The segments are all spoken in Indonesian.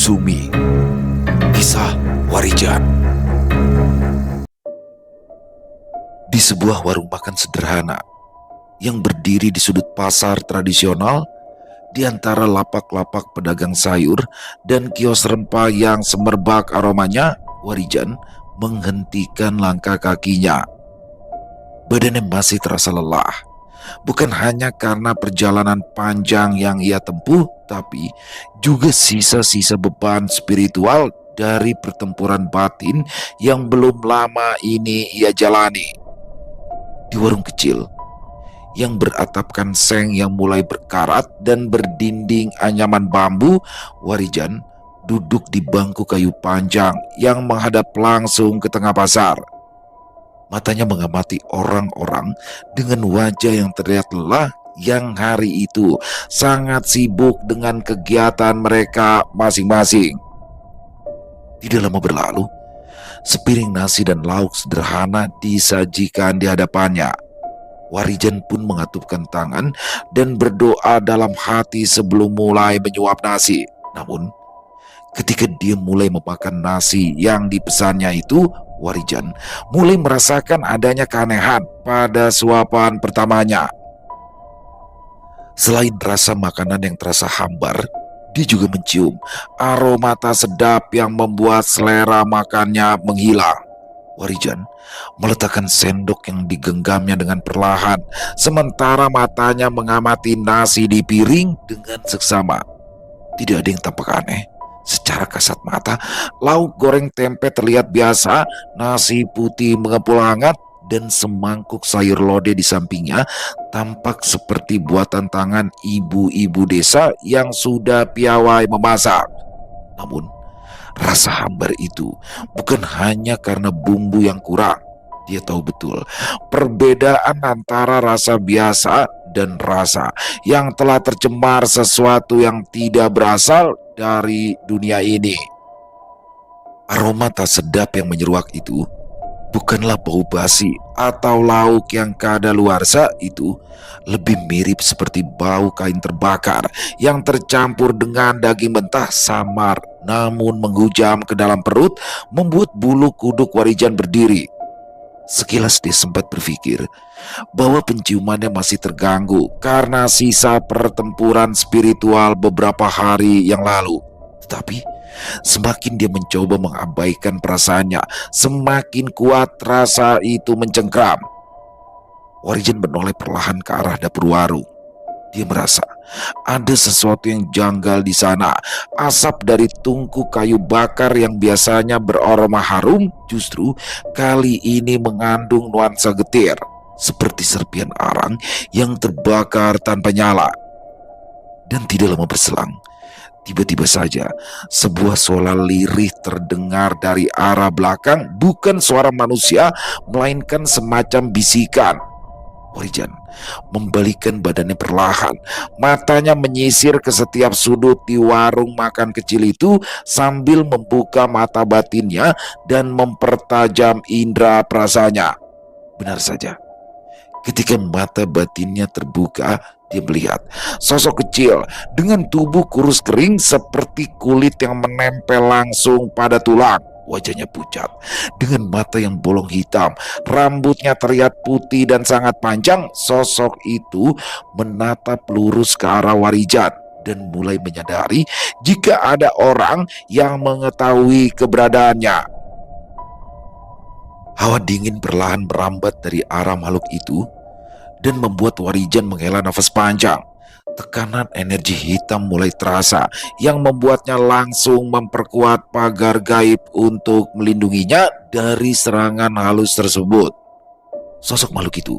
Sumi, kisah Warijan. Di sebuah warung makan sederhana yang berdiri di sudut pasar tradisional, di antara lapak-lapak pedagang sayur dan kios rempah yang semerbak aromanya, Warijan menghentikan langkah kakinya. Badannya masih terasa lelah, bukan hanya karena perjalanan panjang yang ia tempuh, tapi juga sisa-sisa beban spiritual dari pertempuran batin yang belum lama ini ia jalani. Di warung kecil yang beratapkan seng yang mulai berkarat dan berdinding anyaman bambu, Warijan duduk di bangku kayu panjang yang menghadap langsung ke tengah pasar. Matanya mengamati orang-orang dengan wajah yang terlihat lelah, yang hari itu sangat sibuk dengan kegiatan mereka masing-masing. Tidak lama berlalu, sepiring nasi dan lauk sederhana disajikan di hadapannya. Warijan pun mengatupkan tangan dan berdoa dalam hati sebelum mulai menyuap nasi. Namun, ketika dia mulai memakan nasi yang dipesannya itu, Warijan mulai merasakan adanya keanehan pada suapan pertamanya. Selain rasa makanan yang terasa hambar, dia juga mencium aroma tak sedap yang membuat selera makannya menghilang. Warijan meletakkan sendok yang digenggamnya dengan perlahan, sementara matanya mengamati nasi di piring dengan seksama. Tidak ada yang tampak aneh. Secara kasat mata, lauk goreng tempe terlihat biasa, nasi putih mengepul hangat, dan semangkuk sayur lodeh di sampingnya tampak seperti buatan tangan ibu-ibu desa yang sudah piawai memasak. Namun, rasa hambar itu bukan hanya karena bumbu yang kurang. Dia tahu betul perbedaan antara rasa biasa dan rasa yang telah tercemar sesuatu yang tidak berasal dari dunia ini. Aroma tak sedap yang menyeruak itu bukanlah bau basi atau lauk yang kadaluarsa, itu lebih mirip seperti bau kain terbakar yang tercampur dengan daging mentah samar namun menghujam ke dalam perut, membuat bulu kuduk Warijan berdiri. Sekilas dia sempat berpikir bahwa penciumannya masih terganggu karena sisa pertempuran spiritual beberapa hari yang lalu. Tetapi semakin dia mencoba mengabaikan perasaannya, semakin kuat rasa itu mencengkram. Warijan menoleh perlahan ke arah dapur warung. Dia merasa ada sesuatu yang janggal di sana. Asap dari tungku kayu bakar yang biasanya beraroma harum justru kali ini mengandung nuansa getir, seperti serpian arang yang terbakar tanpa nyala. Dan tidak lama berselang, tiba-tiba saja sebuah suara lirih terdengar dari arah belakang, bukan suara manusia melainkan semacam bisikan. Warijan membalikkan badannya perlahan, matanya menyisir ke setiap sudut di warung makan kecil itu sambil membuka mata batinnya dan mempertajam indera perasanya. Benar saja, ketika mata batinnya terbuka, dia melihat sosok kecil dengan tubuh kurus kering seperti kulit yang menempel langsung pada tulang. Wajahnya pucat, dengan mata yang bolong hitam, rambutnya terlihat putih dan sangat panjang. Sosok itu menatap lurus ke arah Warijan dan mulai menyadari jika ada orang yang mengetahui keberadaannya. Hawa dingin perlahan merambat dari arah makhluk itu dan membuat Warijan menghela nafas panjang. Tekanan energi hitam mulai terasa yang membuatnya langsung memperkuat pagar gaib untuk melindunginya dari serangan halus tersebut. Sosok makhluk itu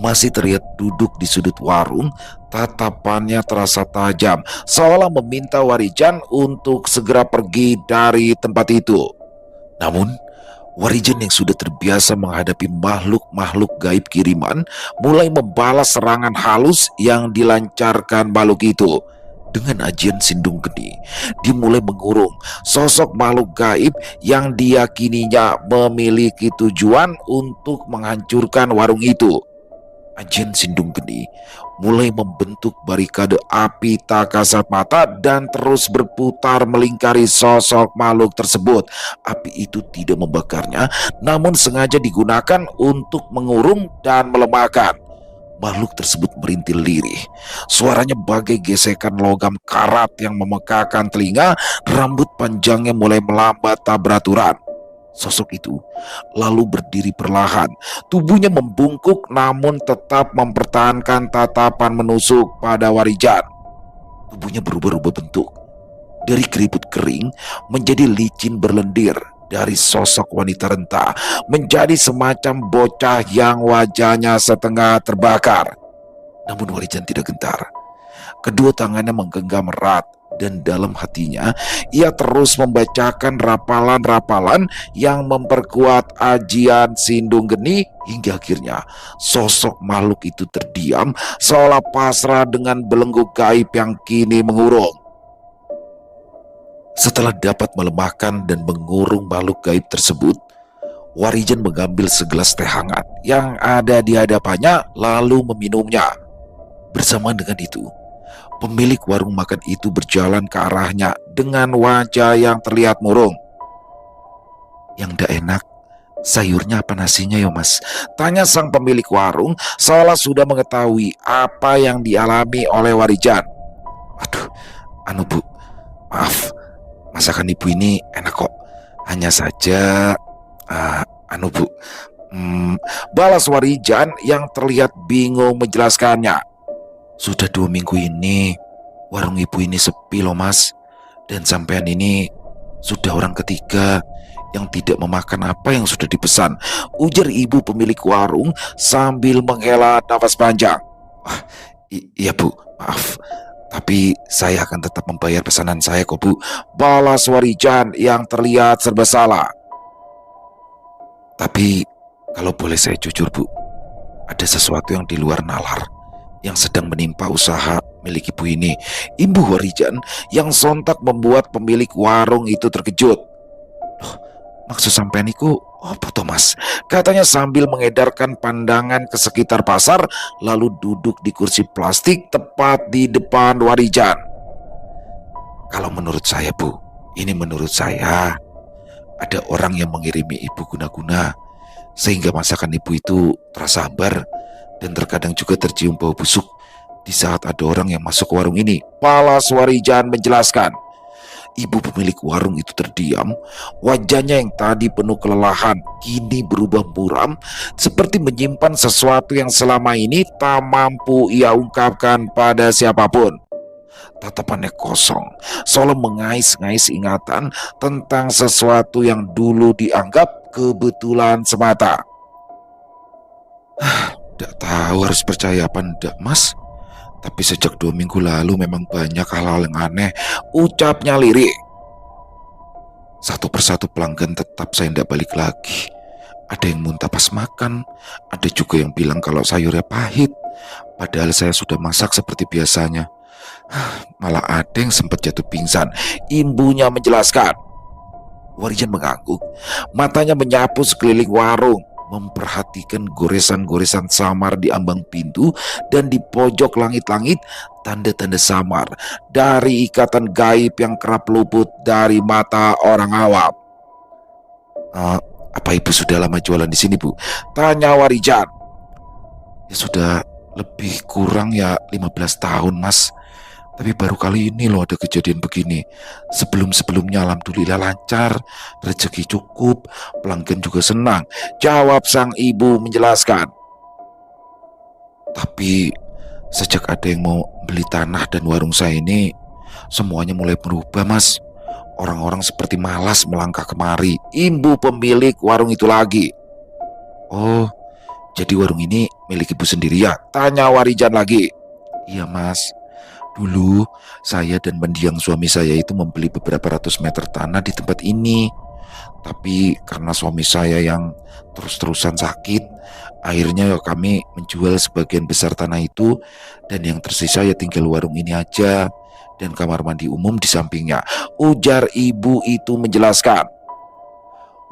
masih terlihat duduk di sudut warung, tatapannya terasa tajam, seolah meminta Warijan untuk segera pergi dari tempat itu. Namun, Warijan yang sudah terbiasa menghadapi makhluk-makhluk gaib kiriman mulai membalas serangan halus yang dilancarkan makhluk itu. Dengan ajian Sindung Geni, dia mulai mengurung sosok makhluk gaib yang diyakininya memiliki tujuan untuk menghancurkan warung itu. Ajian Sindung Geni mulai membentuk barikade api tak kasat mata dan terus berputar melingkari sosok makhluk tersebut. Api itu tidak membakarnya, namun sengaja digunakan untuk mengurung dan melemahkan. Makhluk tersebut merintil lirih. Suaranya bagai gesekan logam karat yang memekakan telinga. Rambut panjangnya mulai melambat tak beraturan. Sosok itu lalu berdiri perlahan. Tubuhnya membungkuk namun tetap mempertahankan tatapan menusuk pada Warijan. Tubuhnya berubah-ubah bentuk. Dari keriput kering menjadi licin berlendir. Dari sosok wanita renta menjadi semacam bocah yang wajahnya setengah terbakar. Namun Warijan tidak gentar. Kedua tangannya menggenggam erat dan dalam hatinya ia terus membacakan rapalan-rapalan yang memperkuat ajian Sindung Geni hingga akhirnya sosok makhluk itu terdiam seolah pasrah dengan belenggu gaib yang kini mengurung. Setelah dapat melemahkan dan mengurung makhluk gaib tersebut, Warijan mengambil segelas teh hangat yang ada di hadapannya lalu meminumnya. Bersamaan dengan itu, pemilik warung makan itu berjalan ke arahnya dengan wajah yang terlihat murung. "Yang ndak enak, sayurnya apa nasinya ya mas?" tanya sang pemilik warung seolah sudah mengetahui apa yang dialami oleh Warijan. "Waduh, bu, maaf. Masakan ibu ini enak kok. Hanya saja, bu, balas Warijan yang terlihat bingung menjelaskannya. "Sudah 2 minggu ini, warung ibu ini sepi loh mas. Dan sampean ini sudah orang ketiga yang tidak memakan apa yang sudah dipesan," ujar ibu pemilik warung sambil menghela nafas panjang. Iya bu, maaf. Tapi saya akan tetap membayar pesanan saya kok bu," balas Warijan yang terlihat serba salah. "Tapi kalau boleh saya jujur bu, ada sesuatu yang di luar nalar yang sedang menimpa usaha milik ibu ini," imbuh Warijan yang sontak membuat pemilik warung itu terkejut. "Loh, maksud sampean iku apa toh mas?" katanya sambil mengedarkan pandangan ke sekitar pasar lalu duduk di kursi plastik tepat di depan Warijan. "Kalau menurut saya bu, ini menurut saya, ada orang yang mengirimi ibu guna-guna sehingga masakan ibu itu terasa hambar dan terkadang juga tercium bau busuk di saat ada orang yang masuk ke warung ini," balas Warijan menjelaskan. Ibu pemilik warung itu terdiam. Wajahnya yang tadi penuh kelelahan kini berubah muram, seperti menyimpan sesuatu yang selama ini tak mampu ia ungkapkan pada siapapun. Tatapannya kosong, seolah mengais-ngais ingatan tentang sesuatu yang dulu dianggap kebetulan semata. "Tidak tahu harus percaya apa enggak mas, tapi sejak 2 minggu lalu memang banyak hal-hal yang aneh," ucapnya lirik. "Satu persatu pelanggan tetap saya tidak balik lagi. Ada yang muntah pas makan, ada juga yang bilang kalau sayurnya pahit, padahal saya sudah masak seperti biasanya. Malah ada yang sempat jatuh pingsan," imbunya menjelaskan. Warijan mengangguk, matanya menyapu sekeliling warung, memperhatikan goresan-goresan samar di ambang pintu dan di pojok langit-langit, tanda-tanda samar dari ikatan gaib yang kerap luput dari mata orang awam. Apa ibu sudah lama jualan di sini bu?" tanya Warijan. "Ya sudah lebih kurang ya 15 tahun mas. Tapi baru kali ini loh ada kejadian begini. Sebelum-sebelumnya alhamdulillah lancar, rezeki cukup, pelanggan juga senang," jawab sang ibu menjelaskan. "Tapi sejak ada yang mau beli tanah dan warung saya ini, semuanya mulai berubah mas. Orang-orang seperti malas melangkah kemari," imbu pemilik warung itu lagi. "Oh, jadi warung ini milik ibu sendiri ya?" tanya Warijan lagi. "Iya mas. Dulu saya dan mendiang suami saya itu membeli beberapa ratus meter tanah di tempat ini. Tapi karena suami saya yang terus-terusan sakit, akhirnya kami menjual sebagian besar tanah itu dan yang tersisa ya tinggal warung ini aja dan kamar mandi umum di sampingnya," ujar ibu itu menjelaskan.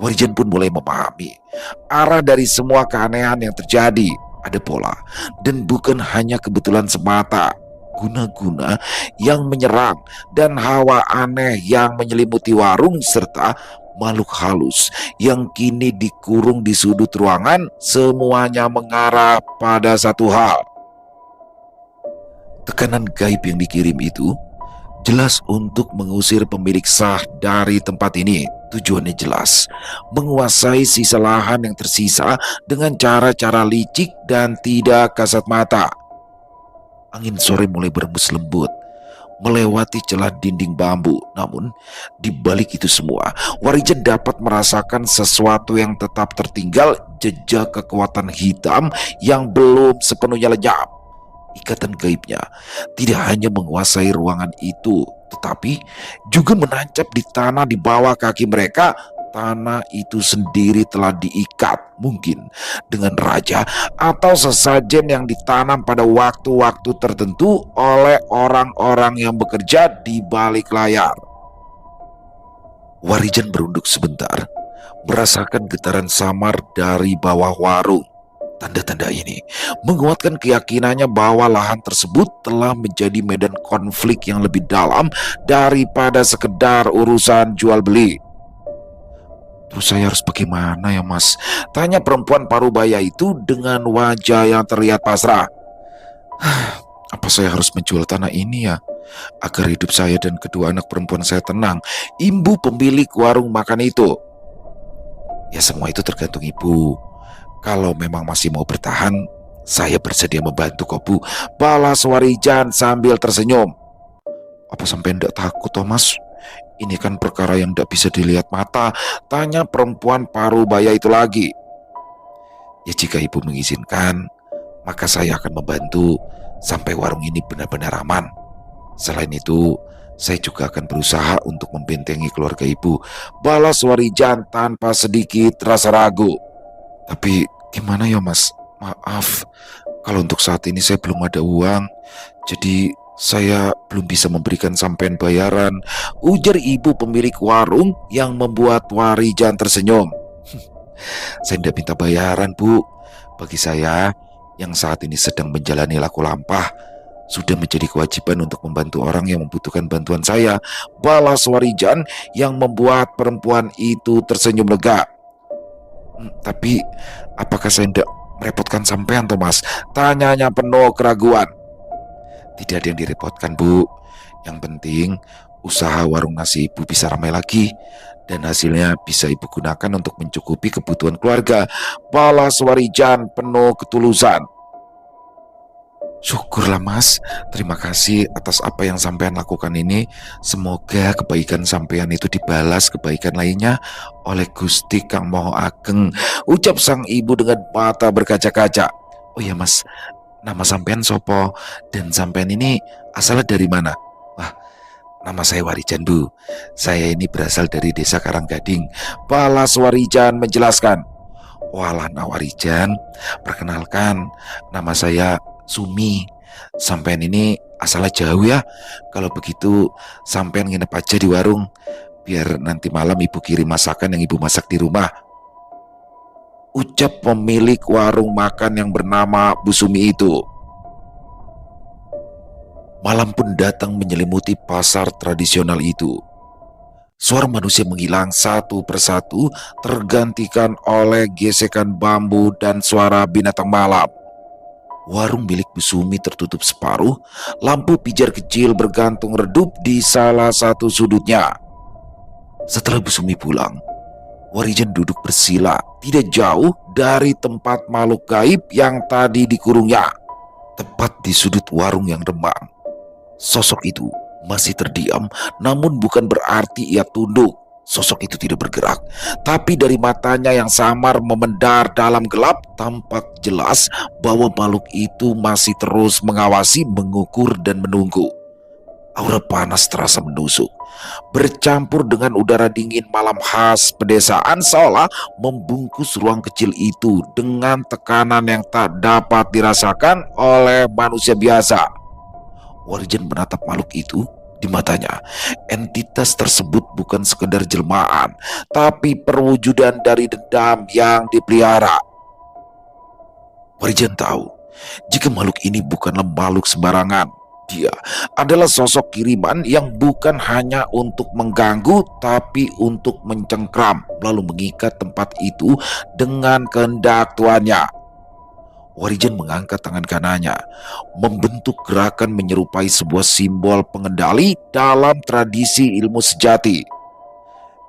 Warijan pun mulai memahami arah dari semua keanehan yang terjadi. ada pola, dan bukan hanya kebetulan semata. Guna-guna yang menyerang dan hawa aneh yang menyelimuti warung serta makhluk halus yang kini dikurung di sudut ruangan, semuanya mengarah pada satu hal. Tekanan gaib yang dikirim itu jelas untuk mengusir pemilik sah dari tempat ini. Tujuannya jelas, menguasai sisa lahan yang tersisa dengan cara-cara licik dan tidak kasat mata. Angin sore mulai berembus lembut, melewati celah dinding bambu. Namun, di balik itu semua, Warijan dapat merasakan sesuatu yang tetap tertinggal, jejak kekuatan hitam yang belum sepenuhnya lenyap. Ikatan gaibnya tidak hanya menguasai ruangan itu, tetapi juga menancap di tanah di bawah kaki mereka. Tanah itu sendiri telah diikat, mungkin dengan raja atau sesajen yang ditanam pada waktu-waktu tertentu oleh orang-orang yang bekerja di balik layar. Warijan berunduk sebentar, merasakan getaran samar dari bawah warung. Tanda-tanda ini menguatkan keyakinannya bahwa lahan tersebut telah menjadi medan konflik yang lebih dalam daripada sekedar urusan jual beli. Terus saya harus bagaimana ya mas? Tanya perempuan parubaya itu dengan wajah yang terlihat pasrah. Apa saya harus menjual tanah ini ya? Agar hidup saya dan kedua anak perempuan saya tenang. Imbu pemilik warung makan itu. Ya semua itu tergantung ibu. Kalau memang masih mau bertahan, saya bersedia membantu kok bu, balas Warijan sambil tersenyum. Apa sampai ndak takut Thomas? Ini kan perkara yang ndak bisa dilihat mata, tanya perempuan parubaya itu lagi. Ya jika ibu mengizinkan, maka saya akan membantu sampai warung ini benar-benar aman. Selain itu, saya juga akan berusaha untuk membentengi keluarga ibu, balas Warijan tanpa sedikit rasa ragu. Tapi gimana ya mas? Maaf, kalau untuk saat ini saya belum ada uang, jadi saya belum bisa memberikan sampean bayaran, ujar ibu pemilik warung yang membuat Warijan tersenyum. Saya tidak minta bayaran bu. Bagi saya yang saat ini sedang menjalani laku lampah, sudah menjadi kewajiban untuk membantu orang yang membutuhkan bantuan saya, balas Warijan yang membuat perempuan itu tersenyum lega. Tapi apakah saya tidak merepotkan sampean Thomas? Tanyanya penuh keraguan. Tidak ada yang direpotkan bu. Yang penting usaha warung nasi ibu bisa ramai lagi dan hasilnya bisa ibu gunakan untuk mencukupi kebutuhan keluarga, balas Warijan penuh ketulusan. Syukurlah mas, terima kasih atas apa yang sampean lakukan ini. Semoga kebaikan sampean itu dibalas kebaikan lainnya oleh Gusti Kang Moho Ageng, ucap sang ibu dengan mata berkaca-kaca. Oh ya mas, nama sampean sopo dan sampean ini asalnya dari mana? Wah, nama saya Warijan bu. Saya ini berasal dari desa Karanggading, balas Warijan menjelaskan. Walah Warijan, perkenalkan nama saya Sumi. Sampean ini asalnya jauh ya. Kalau begitu sampean nginep aja di warung, biar nanti malam ibu kirim masakan yang ibu masak di rumah, ucap pemilik warung makan yang bernama Bu Sumi itu. Malam pun datang menyelimuti pasar tradisional itu. Suara manusia menghilang satu persatu, tergantikan oleh gesekan bambu dan suara binatang malam. Warung milik Bu Sumi tertutup separuh, lampu pijar kecil bergantung redup di salah satu sudutnya. Setelah Bu Sumi pulang, Warijan duduk bersila tidak jauh dari tempat makhluk gaib yang tadi dikurungnya, tepat di sudut warung yang remang. Sosok itu masih terdiam, namun bukan berarti ia tunduk. Sosok itu tidak bergerak, tapi dari matanya yang samar memendar dalam gelap tampak jelas bahwa makhluk itu masih terus mengawasi, mengukur dan menunggu. Aura panas terasa menusuk, bercampur dengan udara dingin malam khas pedesaan, seolah membungkus ruang kecil itu dengan tekanan yang tak dapat dirasakan oleh manusia biasa. Warijan menatap makhluk itu. Di matanya, entitas tersebut bukan sekedar jelmaan, tapi perwujudan dari dendam yang dipelihara. Warijan tahu jika makhluk ini bukanlah makhluk sembarangan. Dia adalah sosok kiriman yang bukan hanya untuk mengganggu, tapi untuk mencengkram lalu mengikat tempat itu dengan kehendak tuannya. Warijan mengangkat tangan kanannya, membentuk gerakan menyerupai sebuah simbol pengendali dalam tradisi ilmu sejati.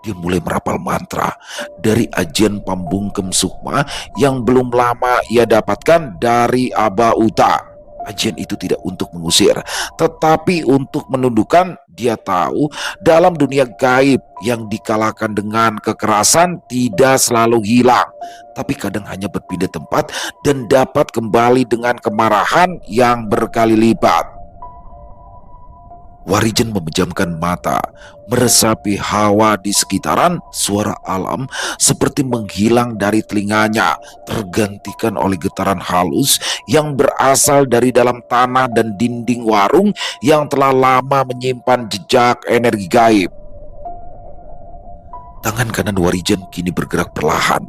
Dia mulai merapal mantra dari ajian Pambungkem Sukma yang belum lama ia dapatkan dari Aba Uta. Ajian itu tidak untuk mengusir, tetapi untuk menundukkan. Dia tahu dalam dunia gaib yang dikalahkan dengan kekerasan tidak selalu hilang, tapi kadang hanya berpindah tempat dan dapat kembali dengan kemarahan yang berkali lipat. Warijan memejamkan mata, meresapi hawa di sekitaran. Suara alam seperti menghilang dari telinganya, tergantikan oleh getaran halus yang berasal dari dalam tanah dan dinding warung yang telah lama menyimpan jejak energi gaib. Tangan kanan Warijan kini bergerak perlahan,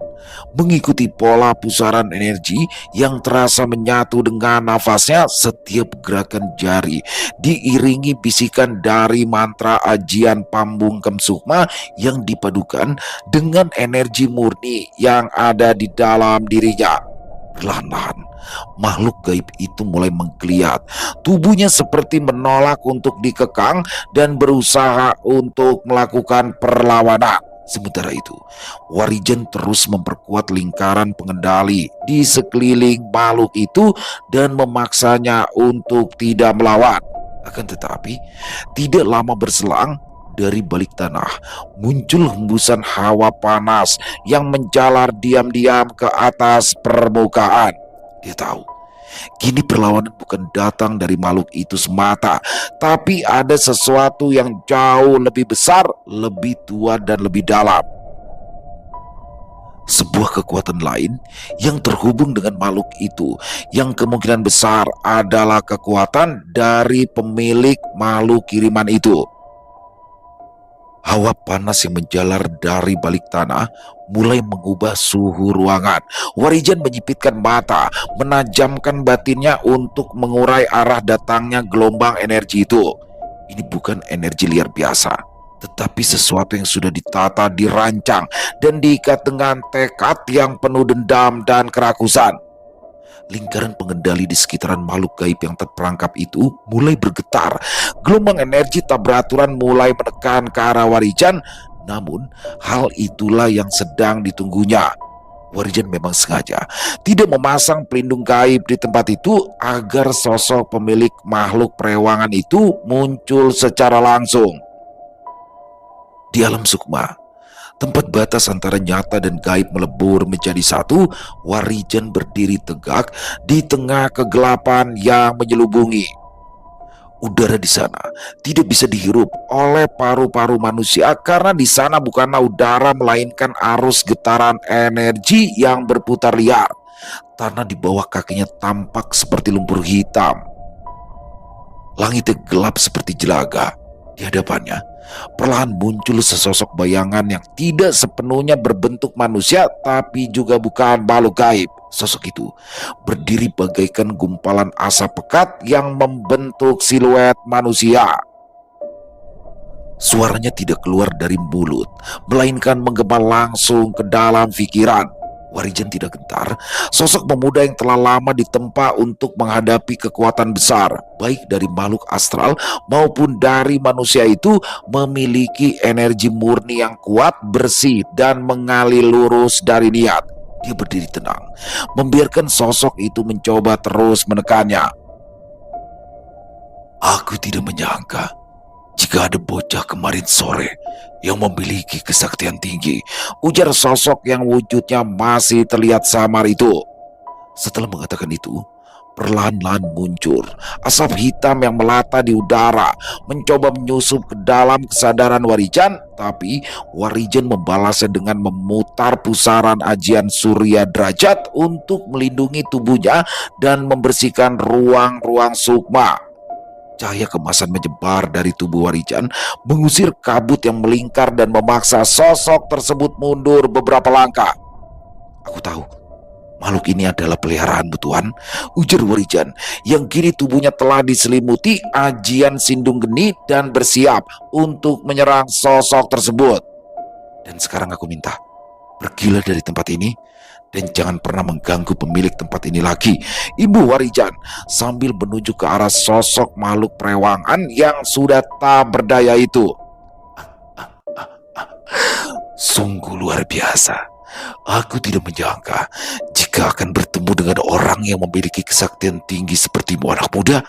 mengikuti pola pusaran energi yang terasa menyatu dengan nafasnya. Setiap gerakan jari diiringi bisikan dari mantra ajian Pambungkem Sukma yang dipadukan dengan energi murni yang ada di dalam dirinya. Perlahan-lahan, makhluk gaib itu mulai menggeliat. Tubuhnya seperti menolak untuk dikekang dan berusaha untuk melakukan perlawanan. Sementara itu, Warijan terus memperkuat lingkaran pengendali di sekeliling makhluk itu dan memaksanya untuk tidak melawan. Akan tetapi, tidak lama berselang, dari balik tanah muncul hembusan hawa panas yang menjalar diam-diam ke atas permukaan. Dia tahu kini perlawanan bukan datang dari makhluk itu semata, tapi ada sesuatu yang jauh lebih besar, lebih tua dan lebih dalam. Sebuah kekuatan lain yang terhubung dengan makhluk itu, yang kemungkinan besar adalah kekuatan dari pemilik makhluk kiriman itu. Hawa panas yang menjalar dari balik tanah mulai mengubah suhu ruangan. Warijan menyipitkan mata, menajamkan batinnya untuk mengurai arah datangnya gelombang energi itu. Ini bukan energi liar biasa, tetapi sesuatu yang sudah ditata, dirancang, dan diikat dengan tekad yang penuh dendam dan kerakusan. Lingkaran pengendali di sekitaran makhluk gaib yang terperangkap itu mulai bergetar. Gelombang energi tak beraturan mulai menekan ke arah Warijan. Namun hal itulah yang sedang ditunggunya. Warijan memang sengaja tidak memasang pelindung gaib di tempat itu agar sosok pemilik makhluk perewangan itu muncul secara langsung. Di alam sukma, tempat batas antara nyata dan gaib melebur menjadi satu. Warijan berdiri tegak di tengah kegelapan yang menyelubungi. Udara di sana tidak bisa dihirup oleh paru-paru manusia karena di sana bukanlah udara melainkan arus getaran energi yang berputar liar. Tanah di bawah kakinya tampak seperti lumpur hitam. Langitnya gelap seperti jelaga. Di hadapannya perlahan muncul sesosok bayangan yang tidak sepenuhnya berbentuk manusia, tapi juga bukan makhluk gaib. Sosok itu berdiri bagaikan gumpalan asap pekat yang membentuk siluet manusia. Suaranya tidak keluar dari mulut, melainkan menggema langsung ke dalam pikiran. Warijan tidak gentar. Sosok pemuda yang telah lama ditempa untuk menghadapi kekuatan besar, baik dari makhluk astral maupun dari manusia itu, memiliki energi murni yang kuat, bersih, dan mengalir lurus dari niat. Dia berdiri tenang, membiarkan sosok itu mencoba terus menekannya. Aku tidak menyangka jika ada bocah kemarin sore yang memiliki kesaktian tinggi, ujar sosok yang wujudnya masih terlihat samar itu. Setelah mengatakan itu, perlahan-lahan muncul asap hitam yang melata di udara, mencoba menyusup ke dalam kesadaran Warijan. Tapi Warijan membalasnya dengan memutar pusaran ajian Surya Derajat untuk melindungi tubuhnya dan membersihkan ruang-ruang sukma. Cahaya kemasan menyebar dari tubuh Warijan, mengusir kabut yang melingkar dan memaksa sosok tersebut mundur beberapa langkah. Aku tahu Makhluk ini adalah peliharaanmu Tuan, ujar Warijan, yang kini tubuhnya telah diselimuti ajian Sindung Geni dan bersiap untuk menyerang sosok tersebut. Dan sekarang aku minta, pergilah dari tempat ini dan jangan pernah mengganggu pemilik tempat ini lagi, Ibu Warijan sambil menunjuk ke arah sosok makhluk perewangan yang sudah tak berdaya itu. Sungguh luar biasa. Aku tidak menyangka jika akan bertemu dengan orang yang memiliki kesaktian tinggi sepertimu anak muda.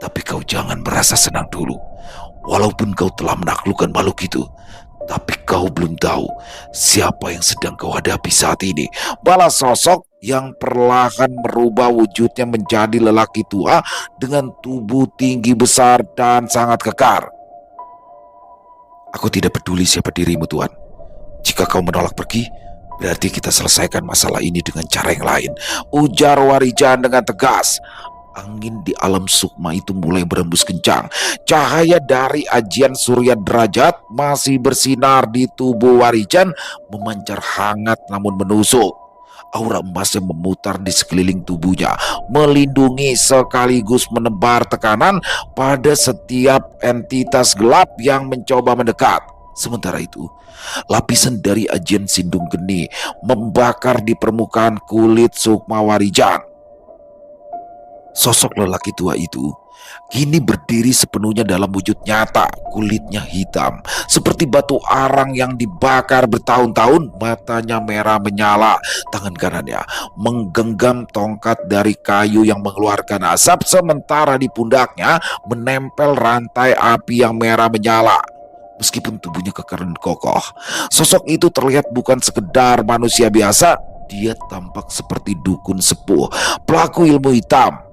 Tapi kau jangan merasa senang dulu. Walaupun kau telah menaklukkan makhluk itu, tapi kau belum tahu siapa yang sedang kau hadapi saat ini. Balas sosok yang perlahan merubah wujudnya menjadi lelaki tua dengan tubuh tinggi besar dan sangat kekar. Aku tidak peduli siapa dirimu Tuan. Jika kau menolak pergi, berarti kita selesaikan masalah ini dengan cara yang lain, ujar Warijan dengan tegas. Angin di alam sukma itu mulai berembus kencang. Cahaya dari ajian Surya Derajat masih bersinar di tubuh Warijan, memancar hangat namun menusuk. Aura emas yang memutar di sekeliling tubuhnya, melindungi sekaligus menebar tekanan pada setiap entitas gelap yang mencoba mendekat. Sementara itu, lapisan dari ajian Sindung Geni membakar di permukaan kulit Sukma Warijan. Sosok lelaki tua itu kini berdiri sepenuhnya dalam wujud nyata. Kulitnya hitam seperti batu arang yang dibakar bertahun-tahun. Matanya merah menyala. Tangan kanannya menggenggam tongkat dari kayu yang mengeluarkan asap, sementara di pundaknya menempel rantai api yang merah menyala. Meskipun tubuhnya kekar dan kokoh, sosok itu terlihat bukan sekedar manusia biasa. Dia tampak seperti dukun sepuh, pelaku ilmu hitam.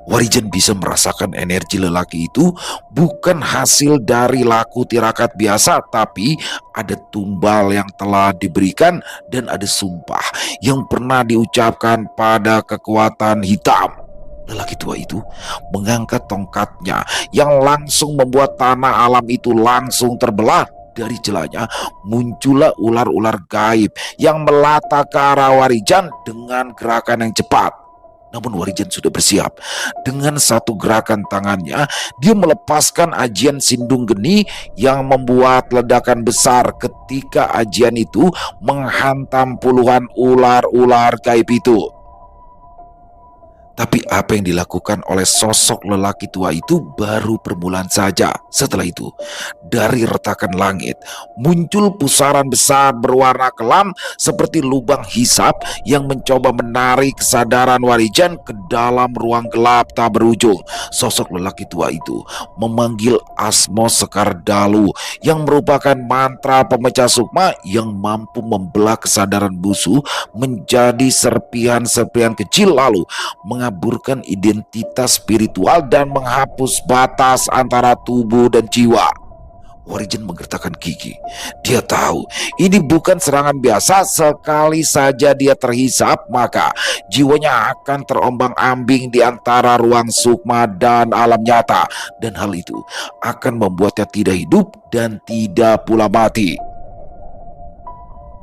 Warijan bisa merasakan energi lelaki itu bukan hasil dari laku tirakat biasa, tapi ada tumbal yang telah diberikan dan ada sumpah yang pernah diucapkan pada kekuatan hitam. Lelaki tua itu mengangkat tongkatnya yang langsung membuat tanah alam itu langsung terbelah. Dari celahnya muncullah ular-ular gaib yang melata ke arah Warijan dengan gerakan yang cepat. Namun Warijan sudah bersiap. Dengan satu gerakan tangannya, dia melepaskan ajian Sindung Geni yang membuat ledakan besar ketika ajian itu menghantam puluhan ular-ular gaib itu. Tapi apa yang dilakukan oleh sosok lelaki tua itu baru permulaan saja. Setelah itu, dari retakan langit muncul pusaran besar berwarna kelam seperti lubang hisap yang mencoba menarik kesadaran Warijan ke dalam ruang gelap tak berujung. Sosok lelaki tua itu memanggil Asmo Sekar Dalu yang merupakan mantra pemecah sukma yang mampu membelah kesadaran musuh menjadi serpihan-serpihan kecil, lalu mengaburkan identitas spiritual dan menghapus batas antara tubuh dan jiwa. Warijan menggertakkan gigi. Dia tahu ini bukan serangan biasa. Sekali saja dia terhisap, maka jiwanya akan terombang-ambing di antara ruang sukma dan alam nyata, dan hal itu akan membuatnya tidak hidup dan tidak pula mati.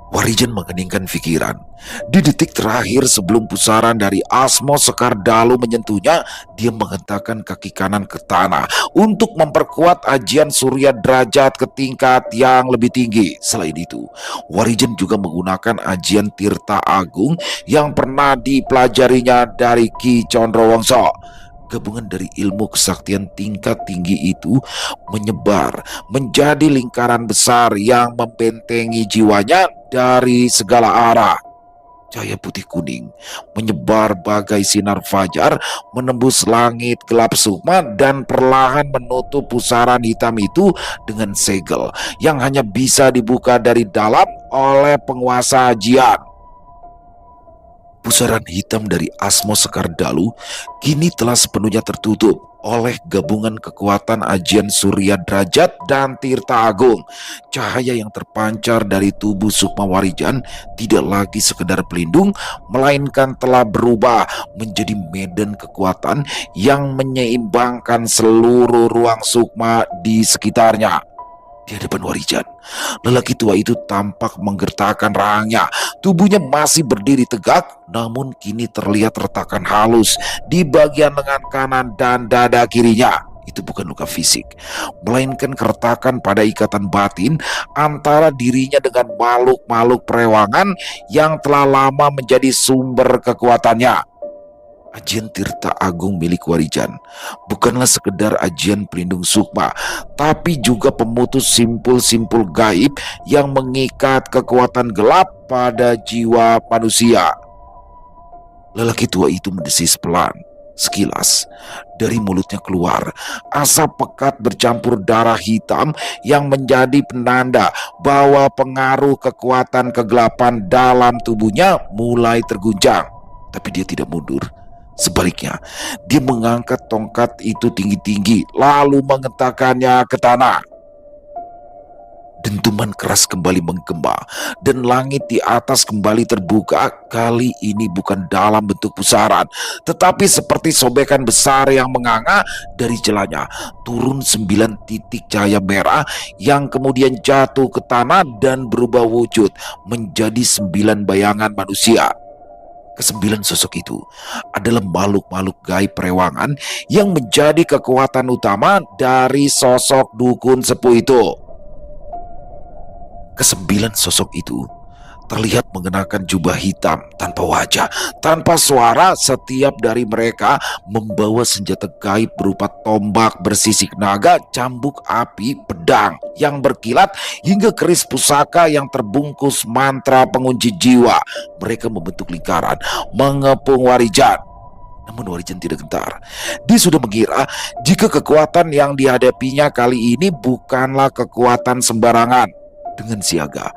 Warijan mengeningkan pikiran. Di detik terakhir sebelum pusaran dari Asmo Sekar Dalu menyentuhnya, dia menghentakkan kaki kanan ke tanah untuk memperkuat ajian Surya Derajat ke tingkat yang lebih tinggi. Selain itu, Warijan juga menggunakan ajian Tirta Agung yang pernah dipelajarinya dari Ki Condrowongso. Gabungan dari ilmu kesaktian tingkat tinggi itu menyebar menjadi lingkaran besar yang membentengi jiwanya dari segala arah. Cahaya putih kuning menyebar bagai sinar fajar, menembus langit gelap sukma dan perlahan menutup pusaran hitam itu dengan segel yang hanya bisa dibuka dari dalam oleh penguasa ajian. Pusaran hitam dari Asmo Sekar Dalu kini telah sepenuhnya tertutup oleh gabungan kekuatan ajian Surya Derajat dan Tirta Agung. Cahaya yang terpancar dari tubuh Sukma Warijan tidak lagi sekedar pelindung, melainkan telah berubah menjadi medan kekuatan yang menyeimbangkan seluruh ruang sukma di sekitarnya. Di hadapan Warijan, lelaki tua itu tampak menggertakkan rahangnya. Tubuhnya masih berdiri tegak, namun kini terlihat retakan halus di bagian lengan kanan dan dada kirinya. Itu bukan luka fisik, melainkan keretakan pada ikatan batin antara dirinya dengan makhluk-makhluk perewangan yang telah lama menjadi sumber kekuatannya. Ajian Tirta Agung milik Warijan bukanlah sekedar ajian pelindung sukma, tapi juga pemutus simpul-simpul gaib yang mengikat kekuatan gelap pada jiwa manusia. Lelaki tua itu mendesis pelan. Sekilas, dari mulutnya keluar asap pekat bercampur darah hitam yang menjadi penanda bahwa pengaruh kekuatan kegelapan dalam tubuhnya mulai terguncang. Tapi dia tidak mundur. Sebaliknya, dia mengangkat tongkat itu tinggi-tinggi, lalu mengentakkannya ke tanah. Dentuman keras kembali menggema, dan langit di atas kembali terbuka. Kali ini bukan dalam bentuk pusaran, tetapi seperti sobekan besar yang menganga. Dari celahnya turun 9 titik cahaya merah yang kemudian jatuh ke tanah dan berubah wujud menjadi 9 bayangan manusia. Kesembilan sosok itu adalah makhluk-makhluk gaib perewangan yang menjadi kekuatan utama dari sosok dukun sepuh itu. Kesembilan sosok itu terlihat mengenakan jubah hitam tanpa wajah, tanpa suara. Setiap dari mereka membawa senjata gaib berupa tombak bersisik naga, cambuk api, pedang yang berkilat, hingga keris pusaka yang terbungkus mantra pengunci jiwa. Mereka membentuk lingkaran mengepung Warijan. Namun Warijan tidak gentar. Dia sudah mengira jika kekuatan yang dihadapinya kali ini bukanlah kekuatan sembarangan. Dengan siaga,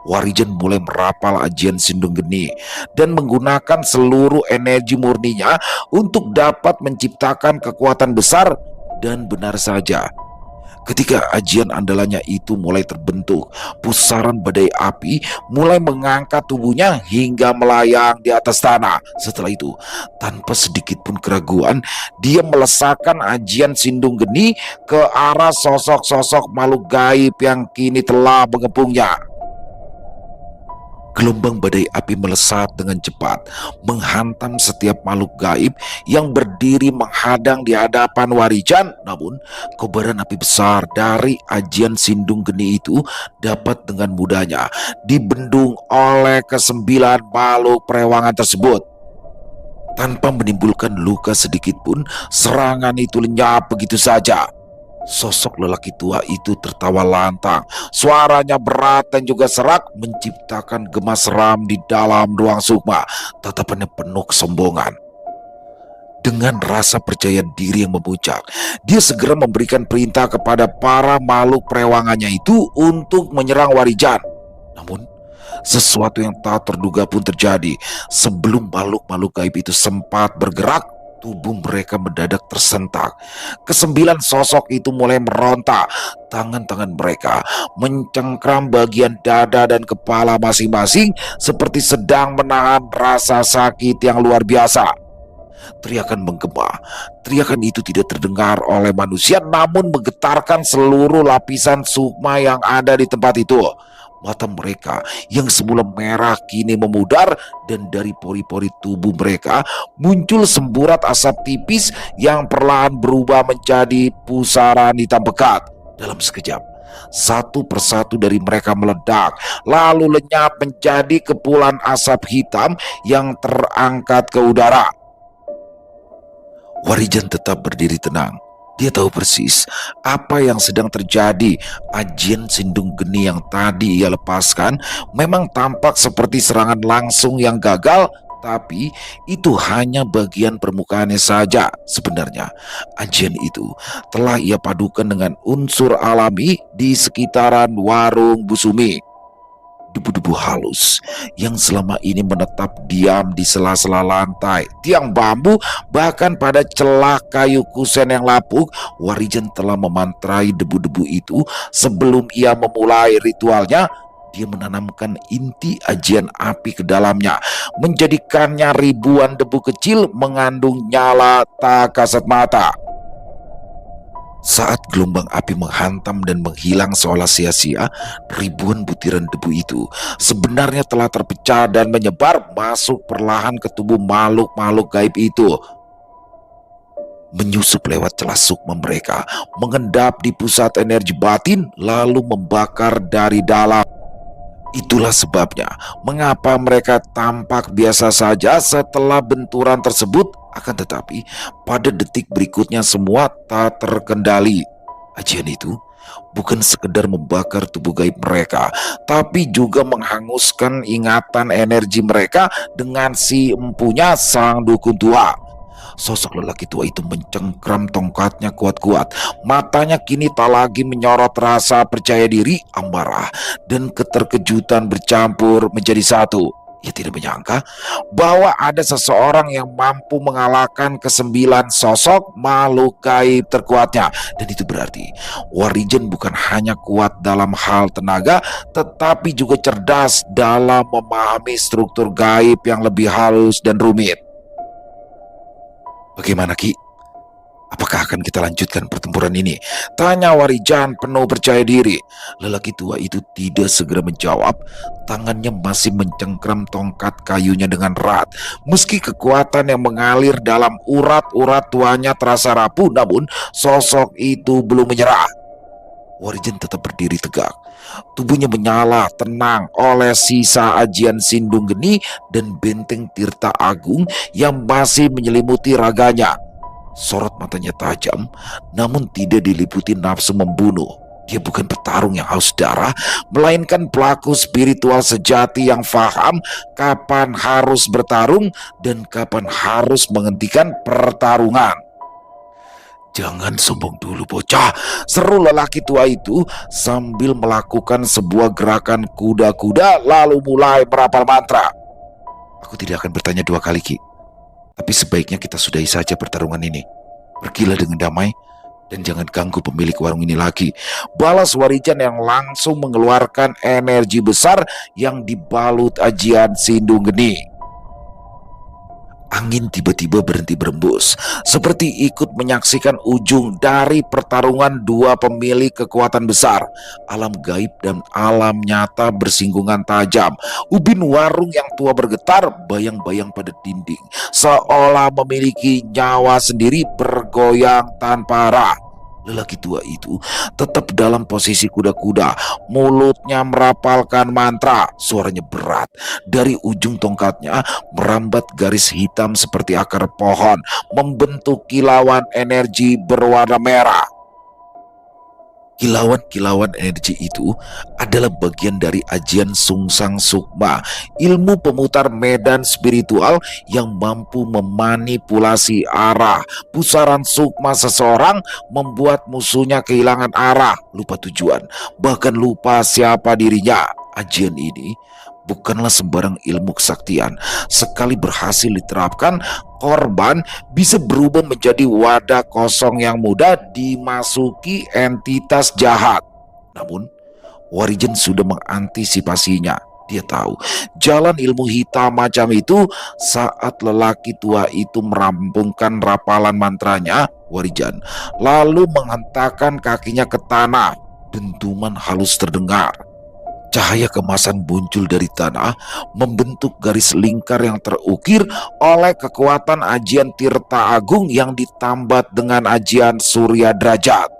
Warijan mulai merapal ajian Sindung Geni dan menggunakan seluruh energi murninya untuk dapat menciptakan kekuatan besar. Dan benar saja, ketika ajian andalannya itu mulai terbentuk, pusaran badai api mulai mengangkat tubuhnya hingga melayang di atas tanah. Setelah itu, tanpa sedikit pun keraguan, dia melesakkan ajian Sindung Geni ke arah sosok-sosok makhluk gaib yang kini telah mengepungnya. Gelombang badai api melesat dengan cepat, menghantam setiap makhluk gaib yang berdiri menghadang di hadapan Warijan. Namun, kobaran api besar dari ajian Sindung Geni itu dapat dengan mudahnya dibendung oleh kesembilan makhluk perewangan tersebut. Tanpa menimbulkan luka sedikit pun, serangan itu lenyap begitu saja. Sosok lelaki tua itu tertawa lantang. Suaranya berat dan juga serak, menciptakan gema seram di dalam ruang sukma. Tatapannya penuh kesombongan. Dengan rasa percaya diri yang memuncak, dia segera memberikan perintah kepada para makhluk perewangannya itu untuk menyerang Warijan. Namun, sesuatu yang tak terduga pun terjadi. Sebelum makhluk-makhluk gaib itu sempat bergerak, tubuh mereka mendadak tersentak. Kesembilan sosok itu mulai meronta. Tangan-tangan mereka mencengkram bagian dada dan kepala masing-masing seperti sedang menahan rasa sakit yang luar biasa. Teriakan menggema. Teriakan itu tidak terdengar oleh manusia, namun menggetarkan seluruh lapisan sukma yang ada di tempat itu. Mata mereka yang semula merah kini memudar, dan dari pori-pori tubuh mereka muncul semburat asap tipis yang perlahan berubah menjadi pusaran hitam pekat. Dalam sekejap, satu persatu dari mereka meledak, lalu lenyap menjadi kepulan asap hitam yang terangkat ke udara. Warijan tetap berdiri tenang. Dia tahu persis apa yang sedang terjadi. Ajian Sindung Geni yang tadi ia lepaskan memang tampak seperti serangan langsung yang gagal, tapi itu hanya bagian permukaannya saja. Sebenarnya, ajian itu telah ia padukan dengan unsur alami di sekitaran warung Busumi. Debu-debu halus yang selama ini menetap diam di sela-sela lantai, tiang bambu, bahkan pada celah kayu kusen yang lapuk. Warijan telah memantrai debu-debu itu sebelum ia memulai ritualnya. Dia menanamkan inti ajian api ke dalamnya, menjadikannya ribuan debu kecil mengandung nyala tak kasat mata. Saat gelombang api menghantam dan menghilang seolah sia-sia, ribuan butiran debu itu sebenarnya telah terpecah dan menyebar masuk perlahan ke tubuh makhluk-makhluk gaib itu, menyusup lewat celah sukma mereka, mengendap di pusat energi batin, lalu membakar dari dalam. Itulah sebabnya mengapa mereka tampak biasa saja setelah benturan tersebut, akan tetapi pada detik berikutnya semua tak terkendali. Ajian itu bukan sekedar membakar tubuh gaib mereka, tapi juga menghanguskan ingatan energi mereka dengan si empunya sang dukun tua. Sosok lelaki tua itu mencengkram tongkatnya kuat-kuat. Matanya kini tak lagi menyorot rasa percaya diri, amarah, dan keterkejutan bercampur menjadi satu. Ia tidak menyangka bahwa ada seseorang yang mampu mengalahkan kesembilan sosok makhluk gaib terkuatnya. Dan itu berarti Warijen bukan hanya kuat dalam hal tenaga, tetapi juga cerdas dalam memahami struktur gaib yang lebih halus dan rumit. Bagaimana Ki? Apakah akan kita lanjutkan pertempuran ini? Tanya Warijan penuh percaya diri. Lelaki tua itu tidak segera menjawab. Tangannya masih mencengkram tongkat kayunya dengan erat. Meski kekuatan yang mengalir dalam urat-urat tuanya terasa rapuh, namun sosok itu belum menyerah. Warijan tetap berdiri tegak. Tubuhnya menyala tenang oleh sisa ajian Sindung Geni dan benteng Tirta Agung yang masih menyelimuti raganya. Sorot matanya tajam, namun tidak diliputi nafsu membunuh. Dia bukan petarung yang haus darah, melainkan pelaku spiritual sejati yang faham kapan harus bertarung dan kapan harus menghentikan pertarungan. "Jangan sombong dulu bocah," seru lelaki tua itu sambil melakukan sebuah gerakan kuda-kuda lalu mulai merapal mantra. "Aku tidak akan bertanya dua kali Ki, tapi sebaiknya kita sudahi saja pertarungan ini. Pergilah dengan damai dan jangan ganggu pemilik warung ini lagi," balas Warijan yang langsung mengeluarkan energi besar yang dibalut ajian Sindung Geni. Angin tiba-tiba berhenti berembus, seperti ikut menyaksikan ujung dari pertarungan dua pemilik kekuatan besar. Alam gaib dan alam nyata bersinggungan tajam. Ubin warung yang tua bergetar, bayang-bayang pada dinding, seolah memiliki nyawa sendiri bergoyang tanpa arah. Lelaki tua itu tetap dalam posisi kuda-kuda, mulutnya merapalkan mantra, suaranya berat. Dari ujung tongkatnya merambat garis hitam seperti akar pohon, membentuk kilauan energi berwarna merah. Kilauan-kilauan energi itu adalah bagian dari ajian Sungsang Sukma, ilmu pemutar medan spiritual yang mampu memanipulasi arah. Pusaran sukma seseorang membuat musuhnya kehilangan arah, lupa tujuan, bahkan lupa siapa dirinya. Ajian ini bukanlah sembarang ilmu kesaktian. Sekali berhasil diterapkan, korban bisa berubah menjadi wadah kosong yang mudah dimasuki entitas jahat. Namun, Warijen sudah mengantisipasinya. Dia tahu jalan ilmu hitam macam itu. Saat lelaki tua itu merampungkan rapalan mantranya, Warijan lalu menghentakkan kakinya ke tanah. Dentuman halus terdengar. Cahaya kemasan muncul dari tanah, membentuk garis lingkar yang terukir oleh kekuatan ajian Tirta Agung yang ditambat dengan ajian Surya Derajat.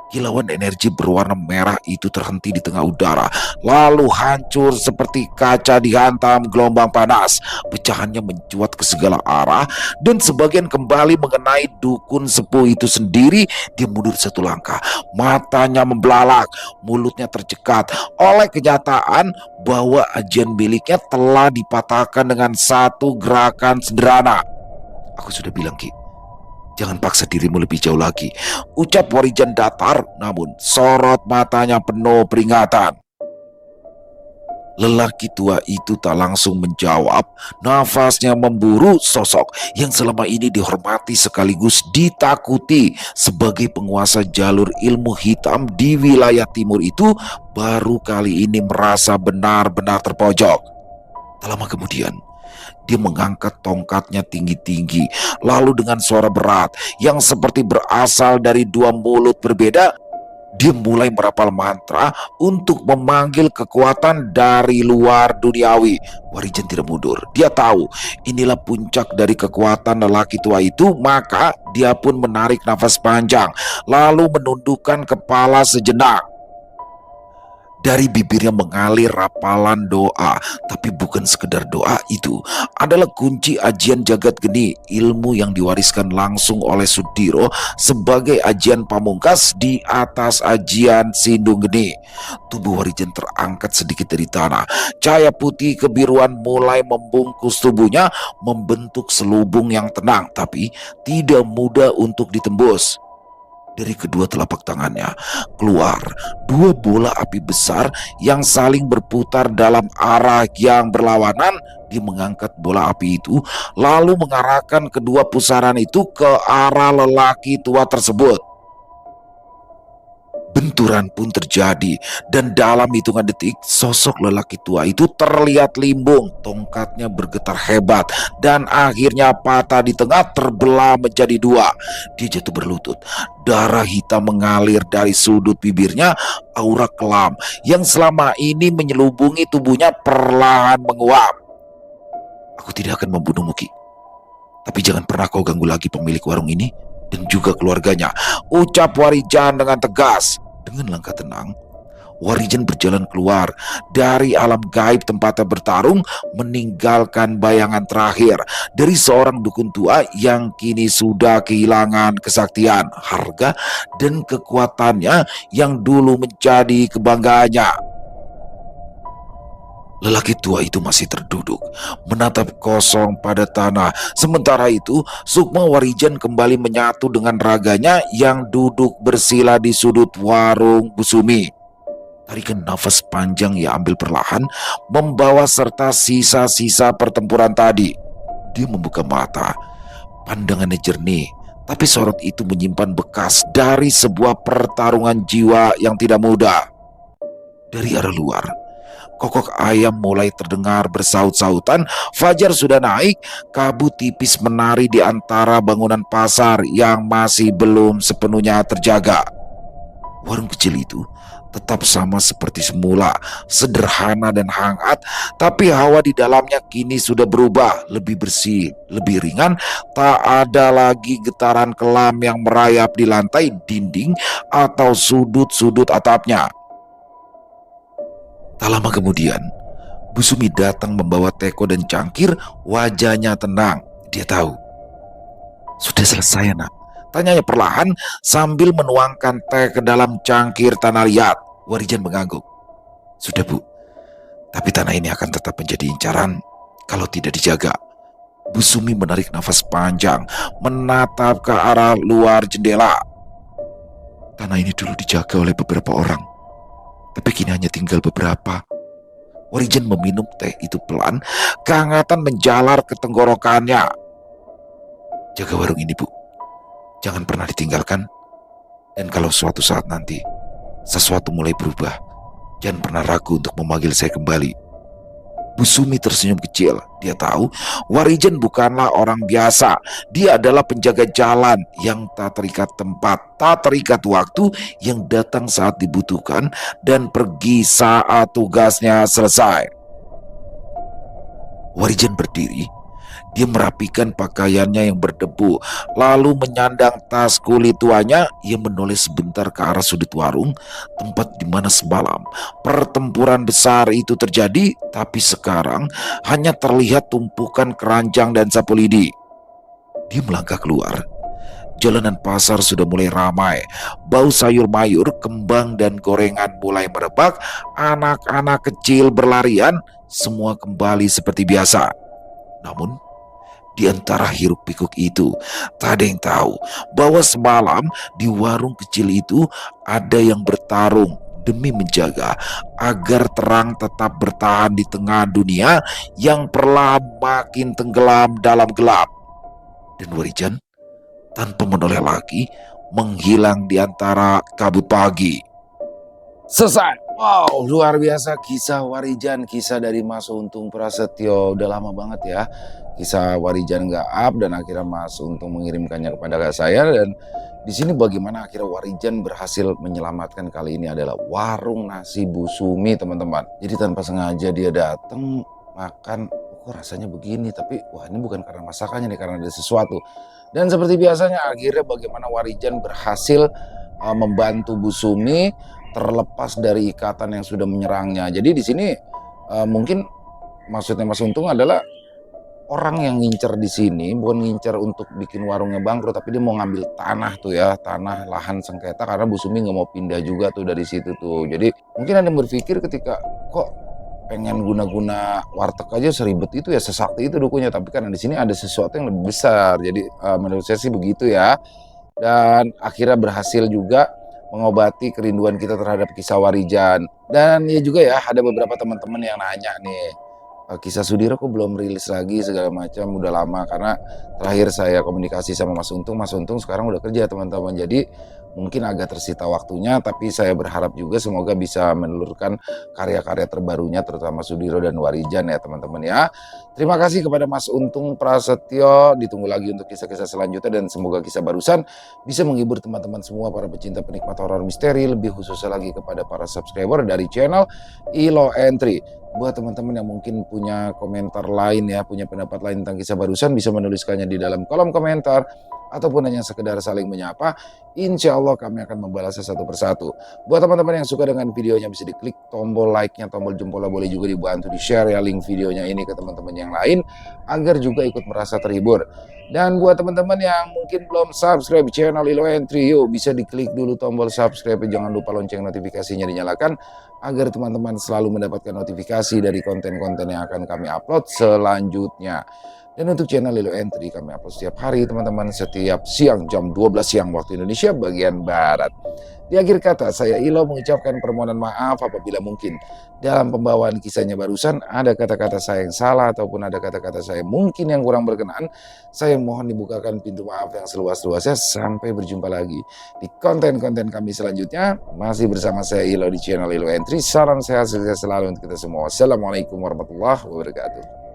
Kilauan energi berwarna merah itu terhenti di tengah udara, lalu hancur seperti kaca dihantam gelombang panas. Pecahannya mencuat ke segala arah dan sebagian kembali mengenai dukun sepuh itu sendiri. Dia mundur satu langkah, matanya membelalak, mulutnya tercekat oleh kenyataan bahwa ajian miliknya telah dipatahkan dengan satu gerakan sederhana. "Aku sudah bilang Ki, jangan paksa dirimu lebih jauh lagi," ucap Warijan datar, namun sorot matanya penuh peringatan. Lelaki tua itu tak langsung menjawab. Nafasnya memburu. Sosok yang selama ini dihormati sekaligus ditakuti sebagai penguasa jalur ilmu hitam di wilayah timur itu baru kali ini merasa benar-benar terpojok. Tak lama kemudian, Dia mengangkat tongkatnya tinggi-tinggi, lalu dengan suara berat yang seperti berasal dari dua mulut berbeda, dia mulai merapal mantra untuk memanggil kekuatan dari luar duniawi. Warijan tidak mundur. Dia tahu inilah puncak dari kekuatan lelaki tua itu, maka dia pun menarik nafas panjang, lalu menundukkan kepala sejenak. Dari bibirnya mengalir rapalan doa, tapi bukan sekedar doa, itu adalah kunci ajian jagat geni, ilmu yang diwariskan langsung oleh Sudiro sebagai ajian pamungkas di atas ajian Sindung Geni. Tubuh Warijan terangkat sedikit dari tanah. Cahaya putih kebiruan mulai membungkus tubuhnya, membentuk selubung yang tenang tapi tidak mudah untuk ditembus. Dari kedua telapak tangannya keluar dua bola api besar yang saling berputar dalam arah yang berlawanan. Dia mengangkat bola api itu lalu mengarahkan kedua pusaran itu ke arah lelaki tua tersebut. Benturan pun terjadi dan dalam hitungan detik sosok lelaki tua itu terlihat limbung. Tongkatnya bergetar hebat dan akhirnya patah di tengah, terbelah menjadi dua. Dia jatuh berlutut. Darah hitam mengalir dari sudut bibirnya. Aura kelam yang selama ini menyelubungi tubuhnya perlahan menguap. Aku tidak akan membunuhmu, Ki. Tapi jangan pernah kau ganggu lagi pemilik warung ini dan juga keluarganya, ucap Warijan dengan tegas. Dengan langkah tenang, Warijan berjalan keluar dari alam gaib tempatnya bertarung, meninggalkan bayangan terakhir dari seorang dukun tua yang kini sudah kehilangan kesaktian, harga, dan kekuatannya yang dulu menjadi kebanggaannya. Lelaki tua itu masih terduduk, menatap kosong pada tanah. Sementara itu, sukma Warijan kembali menyatu dengan raganya yang duduk bersila di sudut warung Busumi. Tarikan nafas panjang ia ambil perlahan, membawa serta sisa-sisa pertempuran tadi. Dia membuka mata, pandangannya jernih, tapi sorot itu menyimpan bekas dari sebuah pertarungan jiwa yang tidak mudah. Dari arah luar, kokok ayam mulai terdengar bersaut-sautan. Fajar sudah naik, kabut tipis menari di antara bangunan pasar yang masih belum sepenuhnya terjaga. Warung kecil itu tetap sama seperti semula, sederhana dan hangat, tapi hawa di dalamnya kini sudah berubah, lebih bersih, lebih ringan. Tak ada lagi getaran kelam yang merayap di lantai, dinding, atau sudut-sudut atapnya. Tak lama kemudian, Busumi datang membawa teko dan cangkir. Wajahnya tenang. Dia tahu. Sudah selesai, nak? Tanyanya perlahan sambil menuangkan teh ke dalam cangkir tanah liat. Warijan mengangguk. Sudah, Bu. Tapi tanah ini akan tetap menjadi incaran kalau tidak dijaga. Busumi menarik nafas panjang, menatap ke arah luar jendela. Tanah ini dulu dijaga oleh beberapa orang, tapi kini hanya tinggal beberapa. Warijan meminum teh itu pelan, kehangatan menjalar ke tenggorokannya. Jaga warung ini, Bu. Jangan pernah ditinggalkan. Dan kalau suatu saat nanti sesuatu mulai berubah, jangan pernah ragu untuk memanggil saya kembali. Busumi tersenyum kecil. Dia tahu Warijan bukanlah orang biasa. Dia adalah penjaga jalan yang tak terikat tempat, tak terikat waktu, yang datang saat dibutuhkan dan pergi saat tugasnya selesai. Warijan berdiri. Dia merapikan pakaiannya yang berdebu, lalu menyandang tas kulit tuanya. Ia menoleh sebentar ke arah sudut warung, tempat di mana semalam pertempuran besar itu terjadi, tapi sekarang hanya terlihat tumpukan keranjang dan sapu lidi. Dia melangkah keluar. Jalanan pasar sudah mulai ramai. Bau sayur mayur, kembang, dan gorengan mulai merebak. Anak-anak kecil berlarian. Semua kembali seperti biasa. Namun, di antara hiruk pikuk itu, tak ada yang tahu bahwa semalam di warung kecil itu ada yang bertarung demi menjaga agar terang tetap bertahan di tengah dunia yang perlahan makin tenggelam dalam gelap. Dan Warijan tanpa menoleh lagi menghilang di antara kabut pagi. Selesai. Wow, luar biasa kisah Warijan, kisah dari Mas Untung Prasetyo. Udah lama banget ya kisah Warijan nggak up dan akhirnya Mas Untung mengirimkannya kepada saya dan di sini bagaimana akhirnya Warijan berhasil menyelamatkan kali ini adalah warung nasi Bu Sumi, teman-teman. Jadi tanpa sengaja dia datang makan, kok rasanya begini, tapi wah ini bukan karena masakannya nih, karena ada sesuatu. Dan seperti biasanya akhirnya bagaimana Warijan berhasil membantu Bu Sumi terlepas dari ikatan yang sudah menyerangnya. Jadi di sini mungkin maksudnya Mas Untung adalah orang yang ngincer di sini bukan ngincer untuk bikin warungnya bangkrut, tapi dia mau ngambil tanah tuh ya, tanah lahan sengketa karena Bu Sumi nggak mau pindah juga tuh dari situ tuh. Jadi mungkin Anda berpikir ketika kok pengen guna-guna warteg aja seribet itu ya, sesakti itu dukunya, tapi kan di sini ada sesuatu yang lebih besar. Jadi menurut saya sih begitu ya. Dan akhirnya berhasil juga mengobati kerinduan kita terhadap kisah Warijan. Dan ya juga ya ada beberapa teman-teman yang nanya nih, kisah Sudiro kok belum rilis lagi segala macam, udah lama karena terakhir saya komunikasi sama Mas Untung sekarang udah kerja teman-teman. Jadi mungkin agak tersita waktunya, tapi saya berharap juga semoga bisa menelurkan karya-karya terbarunya terutama Sudiro dan Warijan ya teman-teman ya. Terima kasih kepada Mas Untung Prasetyo, ditunggu lagi untuk kisah-kisah selanjutnya dan semoga kisah barusan bisa menghibur teman-teman semua para pecinta penikmat horor misteri, lebih khususnya lagi kepada para subscriber dari channel Ilo Entry. Buat teman-teman yang mungkin punya komentar lain ya, punya pendapat lain tentang kisah barusan, bisa menuliskannya di dalam kolom komentar ataupun hanya sekedar saling menyapa. Insya Allah kami akan membalasnya satu persatu. Buat teman-teman yang suka dengan videonya bisa diklik tombol like-nya, tombol jempolnya, boleh juga dibantu di share ya link videonya ini ke teman-teman yang lain agar juga ikut merasa terhibur. Dan buat teman-teman yang mungkin belum subscribe channel Ilo Entry, yuk bisa diklik dulu tombol subscribe, jangan lupa lonceng notifikasinya dinyalakan agar teman-teman selalu mendapatkan notifikasi dari konten-konten yang akan kami upload selanjutnya. Dan untuk channel Ilo Entry kami upload setiap hari teman-teman, setiap siang jam 12 siang waktu Indonesia bagian Barat. Di akhir kata saya Ilo mengucapkan permohonan maaf apabila mungkin dalam pembawaan kisahnya barusan ada kata-kata saya yang salah ataupun ada kata-kata saya mungkin yang kurang berkenan. Saya mohon dibukakan pintu maaf yang seluas-luasnya. Sampai berjumpa lagi di konten-konten kami selanjutnya. Masih bersama saya Ilo di channel Ilo Entry. Salam sehat sukses selalu untuk kita semua. Wassalamualaikum warahmatullahi wabarakatuh.